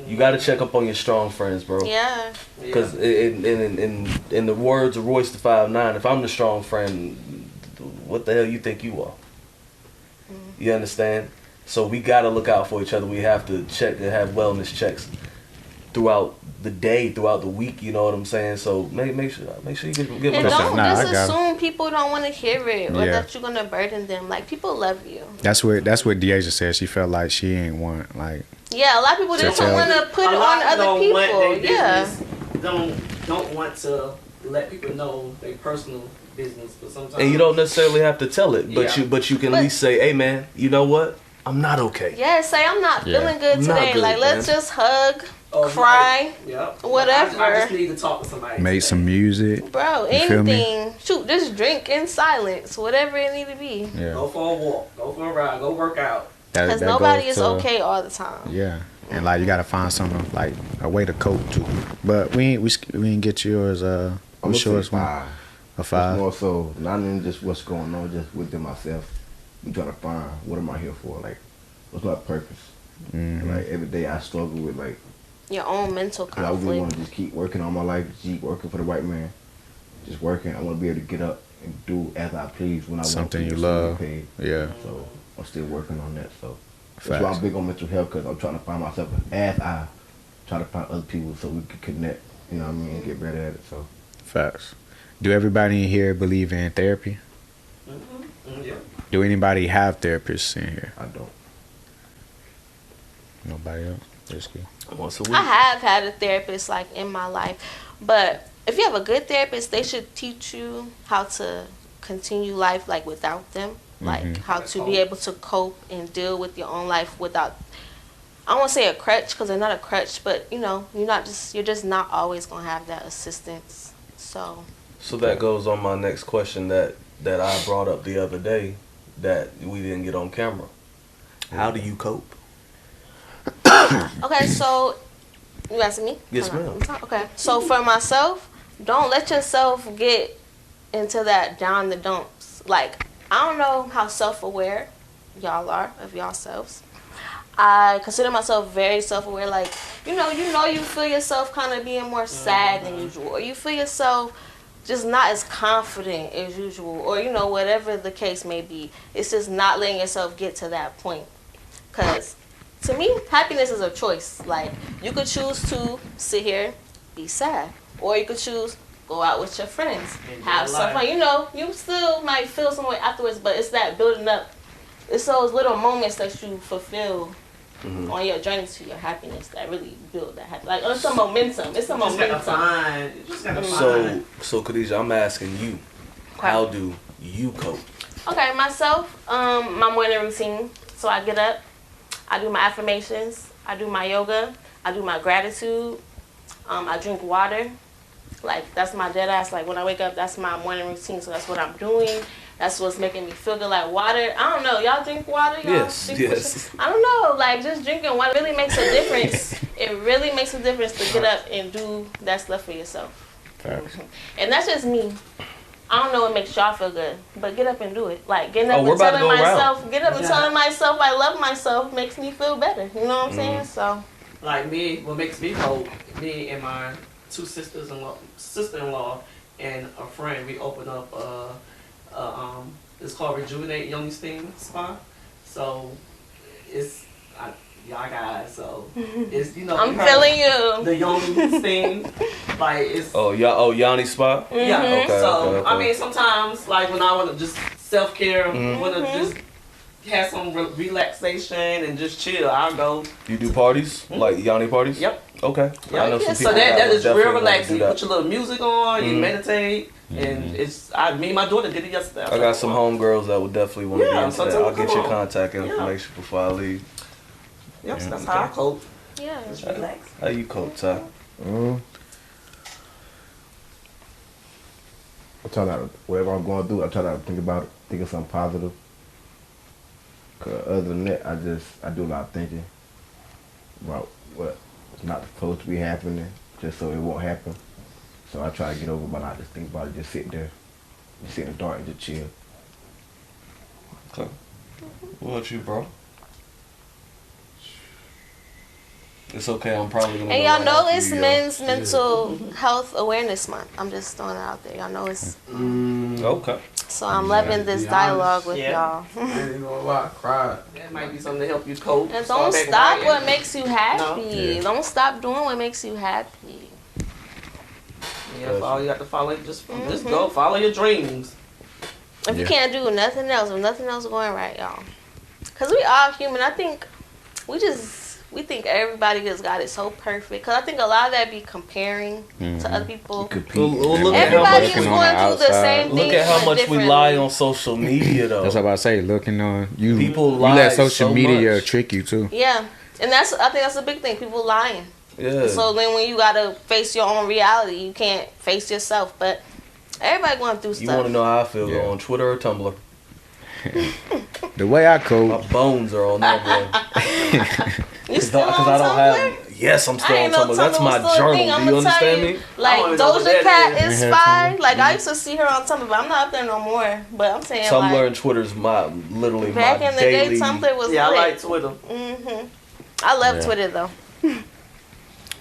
You got to check up on your strong friends, bro. Yeah. Because in the words of Royce the 5'9", if I'm the strong friend, what the hell you think you are? You understand? So we got to look out for each other. We have to check and have wellness checks throughout the day, throughout the week. You know what I'm saying? So make sure you get And them. don't Nah, just I got it. assume people don't want to hear it or Yeah. that you're gonna burden them. Like people love you. That's what Deasia said. She felt like she ain't want like. Yeah, a lot of people just don't tell- want to put it A on lot other don't want people. their Yeah. business, don't want to let people know their personal business, but sometimes And you don't necessarily have to tell it, but Yeah. you can at least say, hey man, you know what? I'm not okay. Yeah, say I'm not Yeah. feeling good Not today. good, like let's man. just hug, Oh, cry, Yep. whatever. I just need to talk to somebody. Make today. some music. bro. You feel me? Anything. Shoot, just drink in silence. Whatever it need to be. Yeah. Go for a walk. Go for a ride. Go work out. Because That nobody goes is to- okay all the time. Yeah. And like you gotta find something like a way to cope too. But we ain't get yours. I'm We gonna sure say it's one. 5. A It's 5. more so not even just what's going on, just within myself. I'm trying to find what am I here for? Like, what's my purpose? Mhm. Like every day I struggle with like, Your own mental 'cause I really want conflict. to just keep working on my life, keep working for the white man, just working. I want to be able to get up and do as I please when I Something want to. you so love. get paid. Yeah. So I'm still working on that. So that's Facts. why I'm big on mental health because I'm trying to find myself as I try to find other people so we can connect. You know what I mean? And get better at it. So Facts. Do everybody in here believe in therapy? Yeah. Do anybody have therapists in here? I don't. Nobody else. That's good. Once a week. I have had a therapist like in my life, but if you have a good therapist, they should teach you how to continue life like without them, like how to be able to cope and deal with your own life without. I don't want to say a crutch because they're not a crutch, but you know, you're just not always gonna have that assistance. So So that goes on my next question that I brought up the other day that we didn't get on camera. How do you cope? okay, so you asking me? Yes, Hold on, ma'am. I'm sorry. Okay, so for myself, don't let yourself get into that down the dumps. Like I don't know how self-aware y'all are of yourselves. I consider myself very self-aware. Like, you feel yourself kind of being more sad than usual, or you feel yourself just not as confident as usual, or whatever the case may be. It's just not letting yourself get to that point. Because to me, happiness is a choice. Like, you could choose to sit here, be sad, or you could choose go out with your friends, have some fun. You still might feel some way afterwards, but it's that building up. It's those little moments that you fulfill on your journey to your happiness that really build that happiness. Like, it's a momentum. It's a momentum. So Khadijah, I'm asking you, how do you cope? Okay, myself, my morning routine. So I get up, I do my affirmations, I do my yoga, I do my gratitude, I drink water. Like, that's my dead ass. Like, when I wake up, that's my morning routine. So that's what I'm doing. That's what's making me feel good. Like, water, I don't know. Y'all drink water? Y'all Yes. I don't know. Like, just drinking water really makes a difference. It really makes a difference to get up and do that stuff for yourself. And that's just me. I don't know what makes y'all feel good, but get up and do it. Like, getting up and telling myself I love myself makes me feel better. You know what I'm saying? So, like me, what makes me cope, me and my two sister-in-law and a friend, we opened up it's called Rejuvenate Young Steam Spa. So it's y'all guys, so it's I'm feeling you. The Young Steam, like it's Yanni Spa. Yeah. Okay, So okay. I mean, sometimes like when I want to just self-care, want to just have some relaxation and just chill, I'll go. You do parties? Like Yanni parties? Yep. Okay. Yep. I know some people so that is definitely real like to relaxing. do You that. put your little music on, you meditate, and me and my daughter did it yesterday. I got some homegirls that would definitely want to be into so that. tell me, I'll get come your on. contact information before I leave. Yep, so that's how I cope. Yeah. Just relax. How you cope, Ty? I'm trying to, whatever I'm going through, I'm trying to think about it, think of something positive. Cause other than that, I do a lot of thinking about what's not supposed to be happening, just so it won't happen. So I try to get over it by not just think about it, just sit there, just sit in the dark and just chill. Okay. What about you, bro? It's okay. I'm probably gonna. And go y'all right know after it's you, Men's Mental Health Awareness Month. I'm just throwing it out there. Y'all know it's. Okay. So I'm loving this dialogue with y'all. I ain't gonna lie, I cried. That might be something to help you cope. And Start don't back stop writing. what makes you happy. Yeah. Don't stop doing what makes you happy. Yeah, that's all you have to follow. Just go follow your dreams. If you can't do nothing else, if nothing else going right, y'all. Because we all human. I think we think everybody just got it so perfect. Because I think a lot of that be comparing to other people. Well, look at how Everybody much was on going the through the outside. same thing. Look at how but much we differently. lie on social media, though. That's what I'm about to say. Looking on you, People you lie let social so media much. trick you too. Yeah. And I think that's a big thing. People lying. Yeah. So then when you got to face your own reality, you can't face yourself. But everybody going through You stuff. want to know how I feel? Yeah. Go on Twitter or Tumblr. The way I My cope, bones are on that boy. You still on Because I don't Tumblr? have. Yes, I'm still I on ain't know Tumblr. That's Tumblr my was still a thing. journal. Do I'ma you tell understand you, me? I Like don't even know what Doja that Cat is. is Ain't had fine. Tumblr? Like I used to see her on Tumblr, but I'm not up there no more. But I'm saying Tumblr like and Twitter's literally back my in the daily. day, Tumblr was Yeah, I lit. like Twitter. I love Yeah. Twitter though.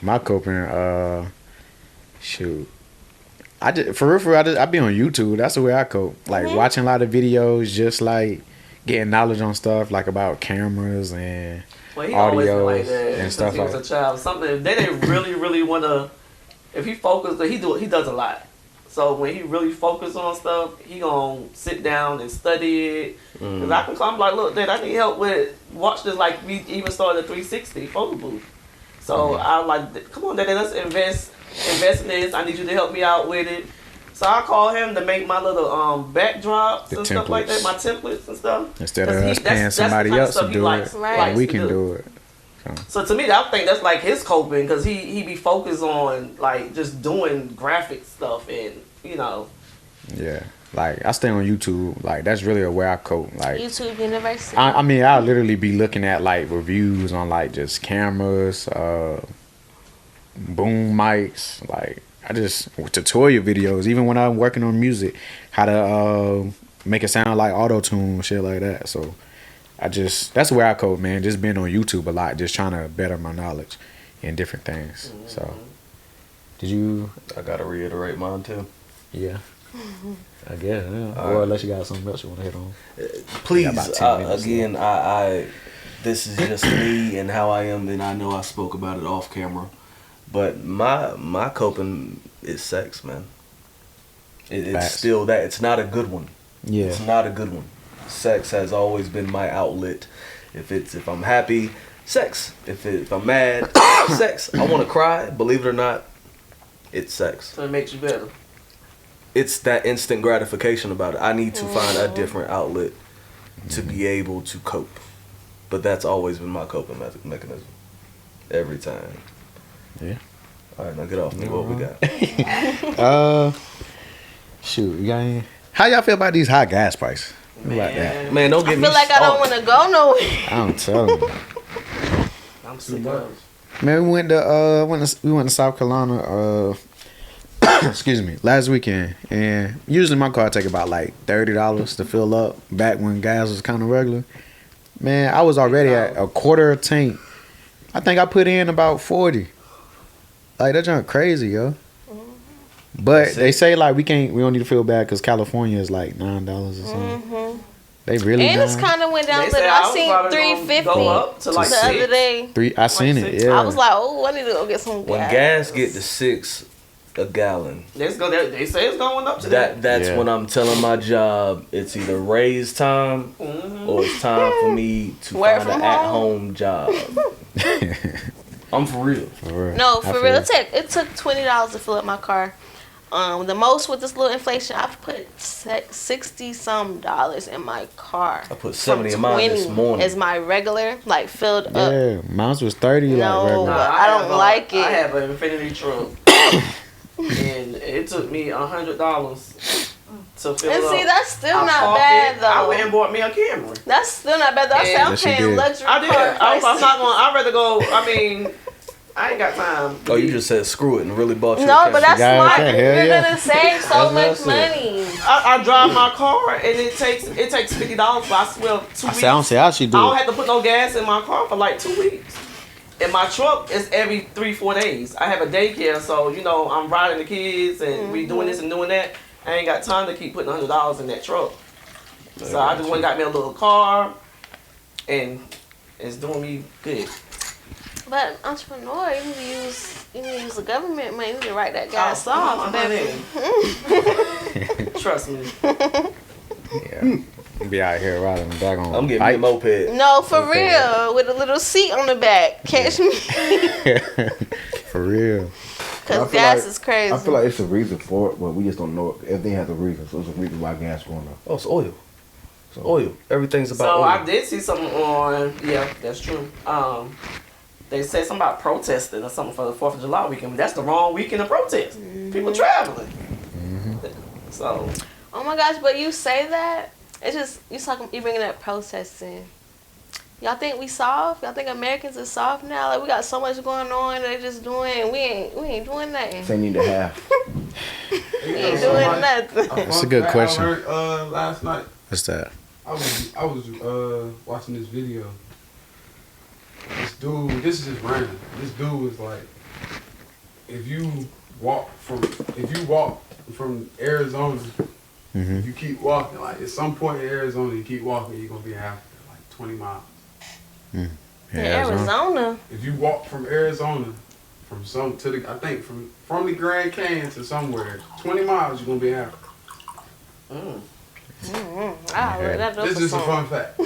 my coping, shoot. I just for real, I be on YouTube. That's the way I cope. Like watching a lot of videos, just like getting knowledge on stuff like about cameras and Well, he always been like audios that and since stuff he was like a child. Something if they didn't really want to. If he focused, he does a lot. So when he really focus on stuff, he gonna sit down and study it. Cause I can come like, look, Dad, I need help with watch this. Like we even started a 360 photo booth. So I like, come on, Dad, let's invest in this. I need you to help me out with it. So I call him to make my little backdrops The and stuff like that, templates. my templates and stuff. instead of 'Cause us that's paying the somebody kind of else stuff to he do likes- it, Right. like we to can do. do it. So to me, I think that's like his coping because he be focused on like just doing graphic stuff and Yeah, like I stay on YouTube. Like that's really a way I cope. Like YouTube University. I mean, I'll literally be looking at like reviews on like just cameras, boom mics. Like I just tutorial videos. Even when I'm working on music, how to make it sound like auto tune, shit like that. So that's where I cope, man. Just being on YouTube a lot, just trying to better my knowledge in different things. So, did you? I gotta reiterate mine too. Yeah. I guess, yeah. Or unless you got something else you want to hit on. Please, about 10 minutes again, I this is just me and how I am, and I know I spoke about it off camera, but my coping is sex, man. It's Facts. still that. It's not a good one. Yeah. It's not a good one. Sex has always been my outlet. If I'm happy, sex. If I'm mad, sex. I want to cry. Believe it or not, it's sex. So it makes you better. It's that instant gratification about it. I need to find a different outlet to be able to cope. But that's always been my coping mechanism. Every time. Yeah. All right, now get off me. What we got? Shoot, you got any? How y'all feel about these high gas prices? What about that? Man, don't I get me feel like I don't want started. to go nowhere. I'm telling you. I'm sick of Man, we went to South Carolina. Excuse me, last weekend, and usually my car take about like $30 to fill up. Back when gas was kind of regular, man, I was already at a quarter a tank. I think I put in about 40. Like that junk crazy, yo. But they say like we don't need to feel bad because California is like $9 or something. They really And it's $9. kind of went down, They but say I I was seen probably gonna $3.50 go up to like the other 6. day. I seen it. Yeah. I was like, oh, I need to go get some gas. When gas get to $6 a gallon, They say it's going up to that. that's Yeah. when I'm telling my job it's either raise time or it's time for me to Work find an from at-home job. I'm for real. No, I for feel real. it. It took $20 to fill up my car. The most with this little inflation, I've put $60-some in my car. I put 70 in mine this morning. As my regular, like filled up. Yeah, mine was 30 like No. regular. I don't like it. I have an Infinity truck, and it took me $100 to fill And up. see, that's still I not parked bad it. I though. went and bought me a camera. That's still not bad though. I said I'm Yes, you paying did. luxury I did. car I'm prices. not going. I'd rather go. I mean, I ain't got time. Oh, you just said screw it and really bought your No, camera. but that's Yeah, smart. okay, hell You're yeah. gonna save so much money. I drive my car, and it takes $50. But I swear, 2 I weeks. say I don't see how she do I don't it. have to put no gas in my car for like 2 weeks. And my truck is every 3-4 days. I have a daycare, so I'm riding the kids and we doing this and doing that. I ain't got time to keep putting $100 in that truck. So I just went and got me a little car, and it's doing me good. But entrepreneur, you need to use the government money. You need to write that gas off, baby. Trust me. Yeah. Be out here riding the daggone I'm getting me a bike. moped. No, for real, with a little seat on the back. Catch me, For real. cause I feel gas like- is crazy. I feel like it's a reason for it, but we just don't know it. Everything has a reason, so it's a reason why gas going up. Oh, it's oil. So Oil. Everything's about So oil. I did see something on. Yeah, that's true. They said something about protesting or something for the 4th of July weekend. But that's the wrong weekend to protest. People traveling. So Oh my gosh, but you say that, it's just, you bringing up protesting. Y'all think we soft? Y'all think Americans are soft now? Like we got so much going on, they just doing, we ain't doing nothing. they need to have. We ain't doing nothing. That's a good question. I learned, last night, What's that? I was watching this video. This dude, this is just random. This dude was like, if you walk from Arizona, you keep walking. Like at some point in Arizona, you keep walking, you're gonna be in Africa, like 20 miles. In Arizona. If you walk from Arizona, from the Grand Canyon to somewhere, 20 miles, you're gonna be in Africa. This is a fun fact.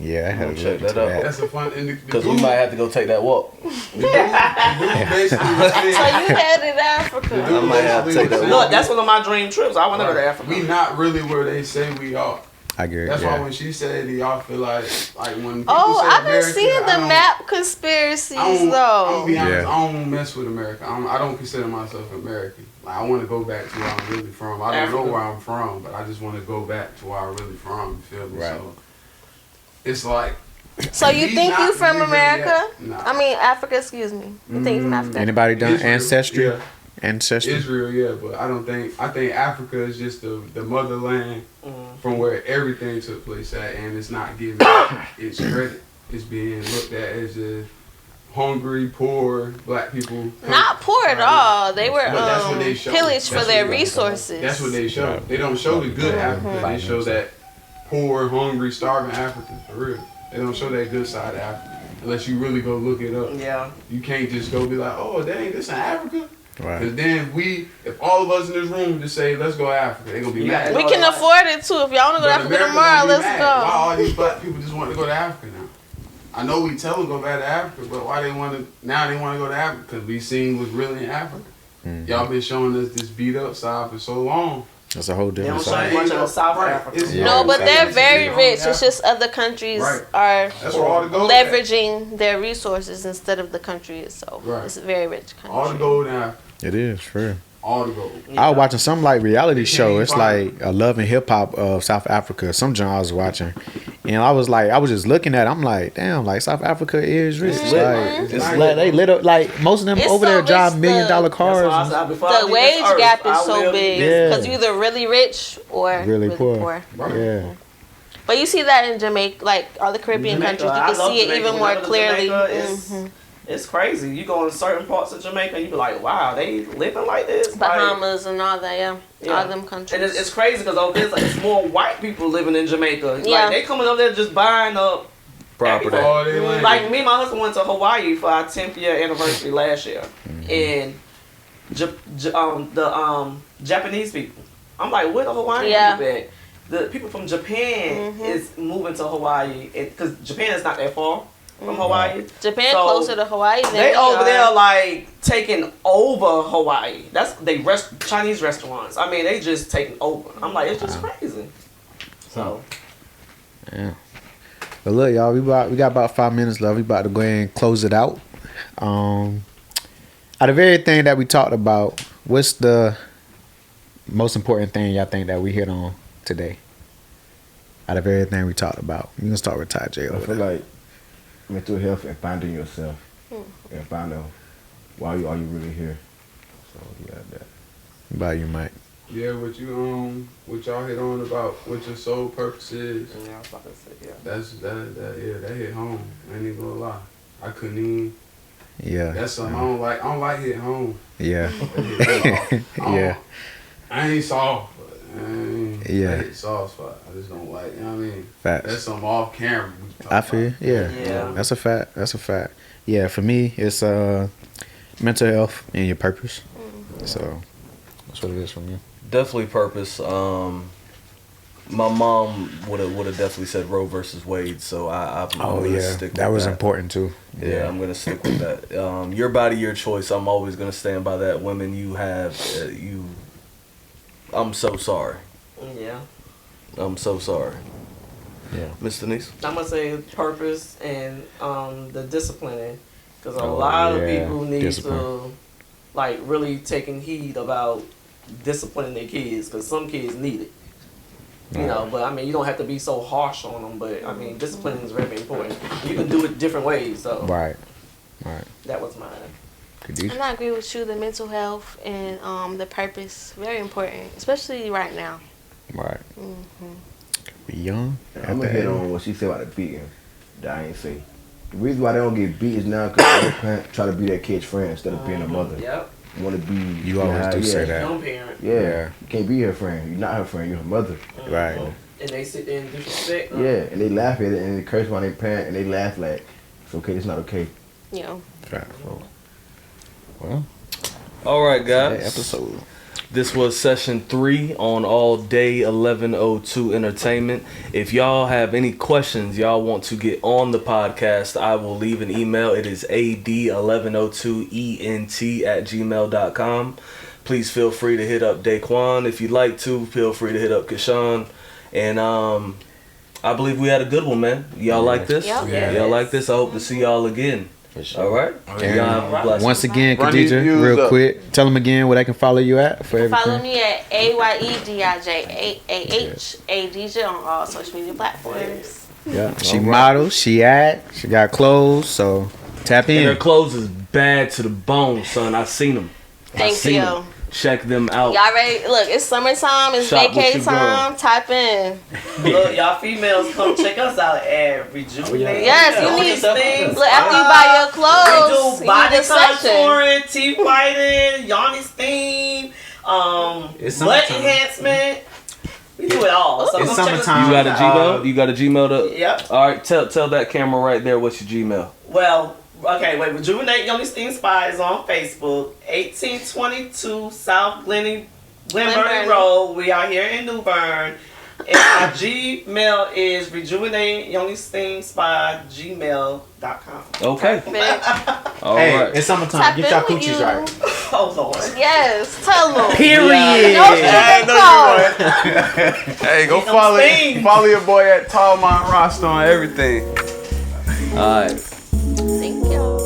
Yeah, I had to Check look that into out. That's a fun. Because we might have to go take that walk. Basically was So saying, you headed Africa. I might have to take that saying, look, that's one of my dream trips. I want to go to Africa. we not really where they say we are. I agree. That's yeah. why when she said it, y'all feel like when people Oh, say I've been America, seeing I the don't- map conspiracies I'm gonna though. be honest, Yeah. I don't mess with America. I don't consider myself American. Like, I want to go back to where I'm really from. I don't know Africa. where I'm from, but I just want to go back to where I'm really from. You feel me? Right. So it's like. So you we think not you from really America? at- Nah. I mean Africa, excuse me. You think you from Africa? Anybody done Israel, ancestry? yeah. Ancestry? Israel, yeah, but I think Africa is just the motherland from where everything took place at, and it's not given its credit. It's being looked at as just hungry, poor black people. Not poor at all. They were But that's what they show. pillaged for That's their what they- resources. That's what they show. They don't show the good Africa. They show that poor, hungry, starving African, for real. They don't show that good side of Africa. Unless you really go look it up. Yeah. You can't just go be like, oh, dang, this in Africa? Right. Because then if all of us in this room just say, let's go to Africa, they're going to be mad. We can afford it too. If y'all want to go to Africa tomorrow, let's Why go. all these black people just want to go to Africa now? I know we tell them to go back to Africa, but why they want to, now they want to go to Africa? Because we seen what's really in Africa. Y'all been showing us this beat up side for so long. That's a whole They different don't show side. much of South Africa. No, but they're very rich. It's just other countries are That's where all the gold leveraging their resources instead of the country itself. Right. It's a very rich country. All the gold in Africa. It is, for real. All the gold. I was watching some like reality They show. can't It's find like a love and hip hop of South Africa. Some genre I was watching, and I was just looking at it. I'm like, damn, like South Africa is rich. It's lit. Like, It's like they lit up. Like most of them It's over so there drive rich, $1 million cars. The wage gap is so big Yeah. because you're either really rich or Really poor. Right. Yeah, But you see that in Jamaica, like all the Caribbean Jamaica, countries, you I can love see it Jamaica. even more Whenever clearly. Jamaica, it's crazy. You go in certain parts of Jamaica and you be like, wow, they living like this? Bahamas and all that, Yeah. all them countries. And it's crazy because over there, it's more white people living in Jamaica. Yeah. Like, they coming over there just buying up Property. everything. All they land. Like, me and my husband went to Hawaii for our 10th year anniversary last year. And the Japanese people, I'm like, where the Hawaiian people at? The people from Japan is moving to Hawaii because Japan is not that far from Hawaii. Japan So, closer to Hawaii than They we over are. there like taking over Hawaii. That's Chinese restaurants. I mean, they just taking over. I'm like, it's just crazy. So yeah. But look, y'all, we got about 5 minutes left. We about to go ahead and close it out. Out of everything that we talked about, what's the most important thing y'all think that we hit on today? Out of everything we talked about, you can start with Ty J. I feel like mental health and finding yourself and finding why are you really here. So yeah, that. About you, Mike. Yeah, what y'all hit on about what your sole purpose is. yeah, I was about to say, yeah. That hit home. I ain't even gonna lie. I couldn't even. Yeah. That's something I don't like. I don't like hitting home. Yeah. That hit home. Yeah. I ain't soft. Yeah. I hit soft spot. I just don't like. You know what I mean? Facts. That's something off camera. we talk I feel about. yeah. That's a fact. Yeah, for me it's mental health and your purpose. So that's what it is for me. Definitely purpose. My mom would have definitely said Roe versus Wade, so I'm gonna stick with that was important too. Yeah, I'm gonna stick with that. Your body, your choice. I'm always gonna stand by that. Women, you have I'm so sorry. Yeah. I'm so sorry. Yeah. Miss Denise? I'm gonna say purpose and the disciplining, because a lot of people need to like really taking heed about disciplining their kids, because some kids need it. You know, but I mean, you don't have to be so harsh on them. But I mean, discipline is very important. You can do it different ways. So Right. that was mine. And I agree with you. The mental health and the purpose, very important, especially right now. Right. Be young. I'm gonna hit on what she said about the beating that I ain't say. The reason why they don't get beat is now because the parent try to be their kid's friend instead of being a mother. Yep. You want to be. You always do say that. Young parent. Yeah. You can't be her friend. You're not her friend. You're her mother. Right. And they sit there and disrespect. Yeah, and they laugh at it and they curse on their parent and they laugh like, it's okay, it's not okay. Yeah. Right. Well, All right, that guys. episode. This was session 3 on All Day 1102 Entertainment. If y'all have any questions y'all want to get on the podcast, I will leave an email. It is ad1102ent@gmail.com. Please feel free to hit up Daquan if you'd like to. Feel free to hit up Kashawn. And I believe we had a good one, man. Y'all like this? Yep. Yeah. Y'all like this? I hope to see y'all again. All right? And Y'all have a blessing. once again, Run these Khadija, views real up. quick, tell them again where they can follow you at for everything. Follow me at AYEDIJAAHADJ on all social media platforms. Yeah, she models, she act, she got clothes, so tap And her in. clothes is bad to the bone, son. I seen them. Thank you. Check them out. Y'all ready? Look, it's summertime. It's Shop with vacay your girl. time. Type in. Look, y'all females, come check us out at Rejuvenate. Yes, you All need. these things. Look, after you buy your clothes, We do you body need a section. contouring, teeth whitening, yarn steam, It's butt summertime. enhancement. We do it all. So It's come check us summertime. You got a out. Gmail? You got a Gmail? Yep. All right, tell that camera right there what's your Gmail. Well, okay, wait. Rejuvenate Young Steam Spa is on Facebook, 1822 South Glenburn Road. We are here in New Bern. And our Gmail is rejuvenateyoungsteamspa@gmail.com. Okay. All Hey, right. it's summertime. Tap Get in y'all with coochies you. right. Oh Lord. Yes, tell them. Period. No sugar coat. Hey, go Get them steam. follow your boy at Tallmont Roster on everything. All right. Thank y'all.